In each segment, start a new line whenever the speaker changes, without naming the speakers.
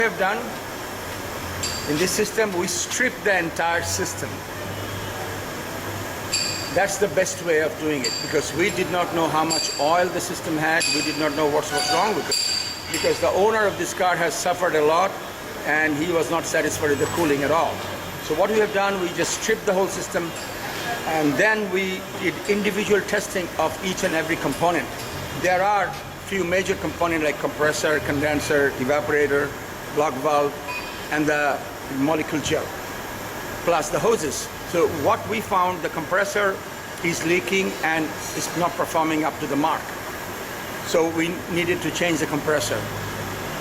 We have done in this system, we strip the entire system. That's the best way of doing it, because we did not know how much oil the system had. We did not know what was wrong with it, because the owner of this car has suffered a lot and he was not satisfied with the cooling at all. So what we have done, we just stripped the whole system, and then we did individual testing of each and every component. There are few major components like compressor, condenser, evaporator, block valve, and the molecule gel, plus the hoses. So what we found, the compressor is leaking and is not performing up to the mark. So we needed to change the compressor.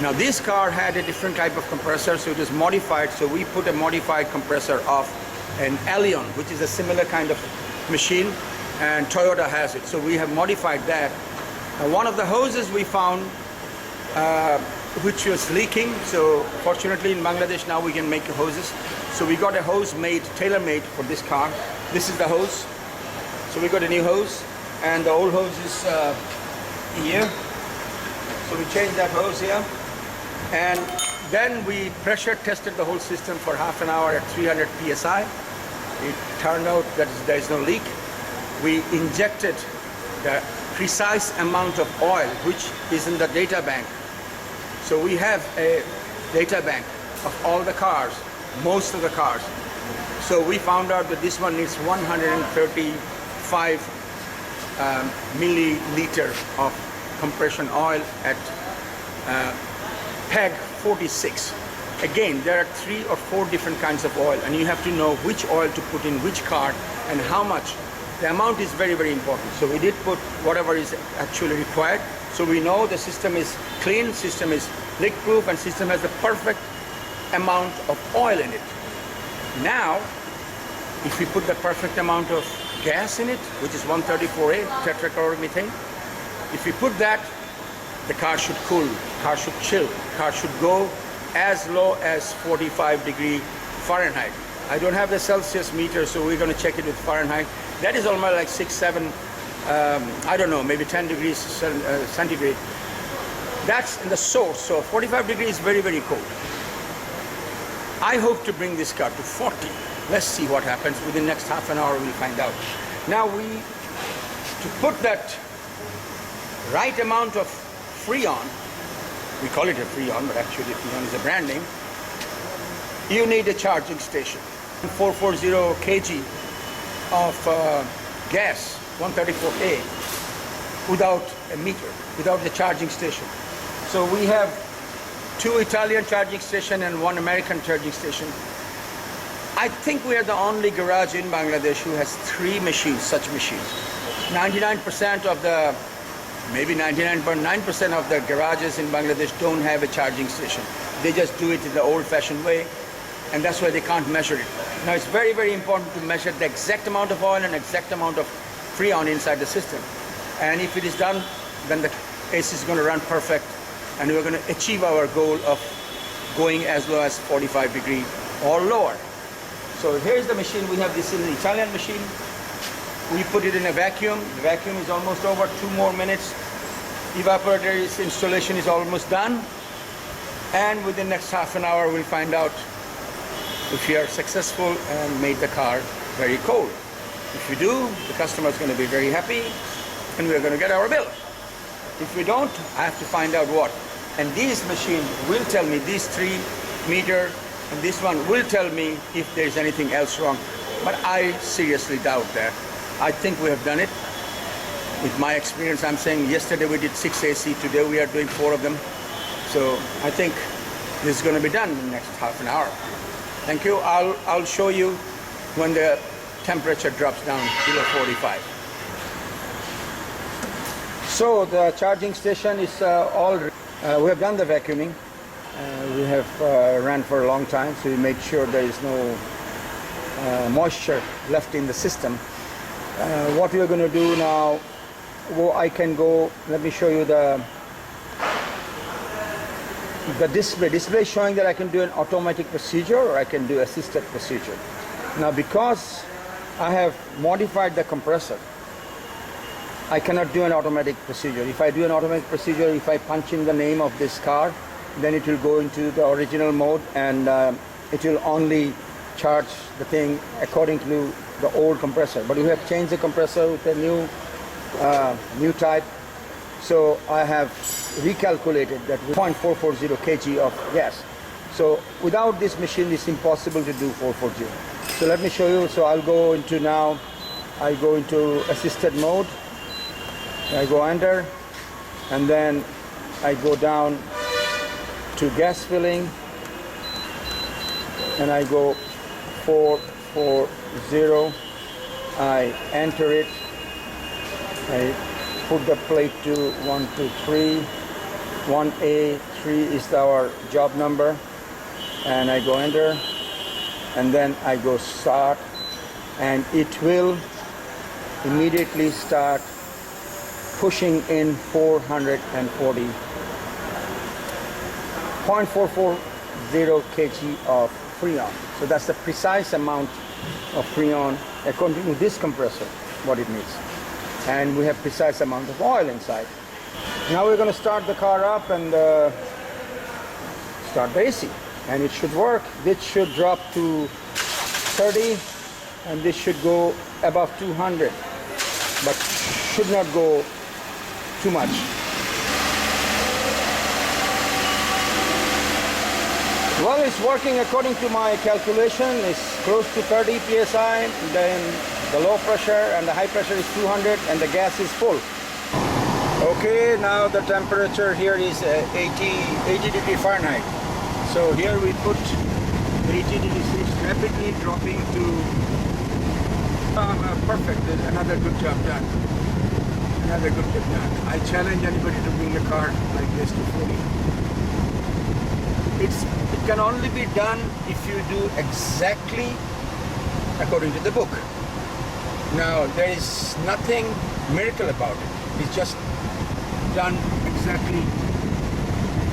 Now this car had a different type of compressor, so it was modified. So we put a modified compressor of an Allion, which is a similar kind of machine, and Toyota has it. So we have modified that. One of the hoses we found which was leaking, so fortunately in Bangladesh now we can make hoses. So we got a hose made, tailor-made for this car. This is the hose. So we got a new hose, and the old hose is here. So we changed that hose here, and then we pressure tested the whole system for half an hour at 300 psi. It turned out that there is no leak. We injected the precise amount of oil which is in the data bank. So we have a data bank of all the cars, most of the cars. So we found out that this one needs 135 milliliter of compression oil at PEG 46. Again, there are 3 or 4 different kinds of oil, and you have to know which oil to put in which car and how much. The amount is very, very important. So we did put whatever is actually required. So we know the system is clean, system is leak-proof, and system has the perfect amount of oil in it. Now, if we put the perfect amount of gas in it, which is 134A, tetrachloromethane, if we put that, the car should cool, car should chill, car should go as low as 45 degree Fahrenheit. I don't have the Celsius meter, so we're going to check it with Fahrenheit. That is almost like 6, 7, I don't know, maybe 10 degrees centigrade. That's in the source, so 45 degrees is very, very cold. I hope to bring this car to 40. Let's see what happens. Within the next half an hour, we'll find out. Now to put that right amount of Freon, we call it a Freon, but actually Freon is a brand name, you need a charging station. 440 kg of gas, 134A, without a meter, without the charging station. So we have 2 Italian charging stations and 1 American charging station. I think we are the only garage in Bangladesh who has 3 machines, such machines. 99% of the, maybe 99.9% of the garages in Bangladesh don't have a charging station. They just do it in the old-fashioned way, and that's why they can't measure it. Now it's very, very important to measure the exact amount of oil and exact amount of Freon inside the system. And if it is done, then the AC is going to run perfect, and we're going to achieve our goal of going as low as 45 degree or lower. So here's the machine. We have this in the Italian machine. We put it in a vacuum. The vacuum is almost over, 2 more minutes. Evaporator installation is almost done. And within the next half an hour, we'll find out if we are successful and made the car very cold. If we do, the customer is going to be very happy, and we're going to get our bill. If we don't, I have to find out what. And this machine will tell me, these 3 meter, and this one will tell me if there's anything else wrong. But I seriously doubt that. I think we have done it. With my experience, I'm saying yesterday we did 6 AC, today we are doing 4 of them. So I think this is going to be done in the next half an hour. Thank you. I'll show you when the temperature drops down below 45. So the charging station is all, we have done the vacuuming. We have ran for a long time, so we make sure there is no moisture left in the system. What we are going to do now, well, I can go, let me show you the display showing that I can do an automatic procedure or I can do assisted procedure. Now because I have modified the compressor, I cannot do an automatic procedure. If I do an automatic procedure, if I punch in the name of this car, then it will go into the original mode, and it will only charge the thing according to the old compressor. But we have changed the compressor with a new type. So I have recalculated that with 0.440 kg of gas. So without this machine, it's impossible to do 440. So let me show you. So I'll go into now, I go into assisted mode. I go under, and then I go down to gas filling, and I go 440. I enter it. I put the plate to 1, 2, 3. 1A, 3 is our job number, and I go enter, and then I go start, and it will immediately start pushing in 440, 0.440 kg of Freon. So that's the precise amount of Freon according to this compressor, what it needs. And we have precise amount of oil inside. Now we're going to start the car up and start the AC, and it should work. This should drop to 30, and this should go above 200, but should not go too much. Well, it's working according to my calculation. It's close to 30 psi. Then the low pressure and the high pressure is 200, and the gas is full. Okay, now the temperature here is 80 degree Fahrenheit. So here we put 80 degrees. It's rapidly dropping to perfect. Another good job done. Another good job done. I challenge anybody to bring a car like this to 40. It can only be done if you do exactly according to the book. Now, there is nothing miracle about it. It's just done exactly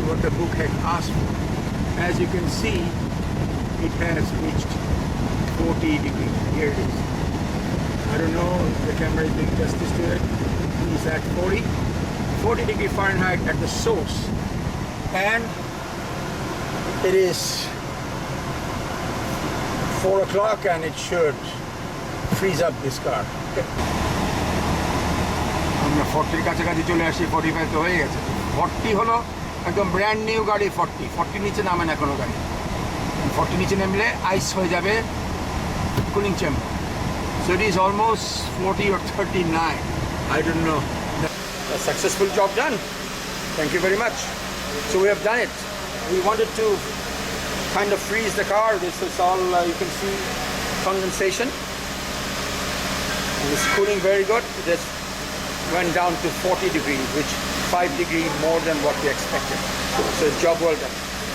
what the book had asked for. As you can see, it has reached 40 degrees. Here it is. I don't know if the camera is doing justice to it. It's at 40 degree Fahrenheit at the source. And it is 4 o'clock, and it should freeze up this car. আমরা 40 কাছাকাছি চলে আসি, 45 তো হয়ে গেছে। 40 হলো একদম brand new গাড়ি। 40 নিচে নামে না কোনো গাড়ি। 40 নিচে নামলে আইস হয়ে যাবে cooling chamber. So it is almost 40 or 39. I don't know. A successful job done. Thank you very much. So we have done it. We wanted to kind of freeze the car. This is all you can see condensation. It's cooling very good. This went down to 40 degrees, which 5 degrees more than what we expected. So job well done.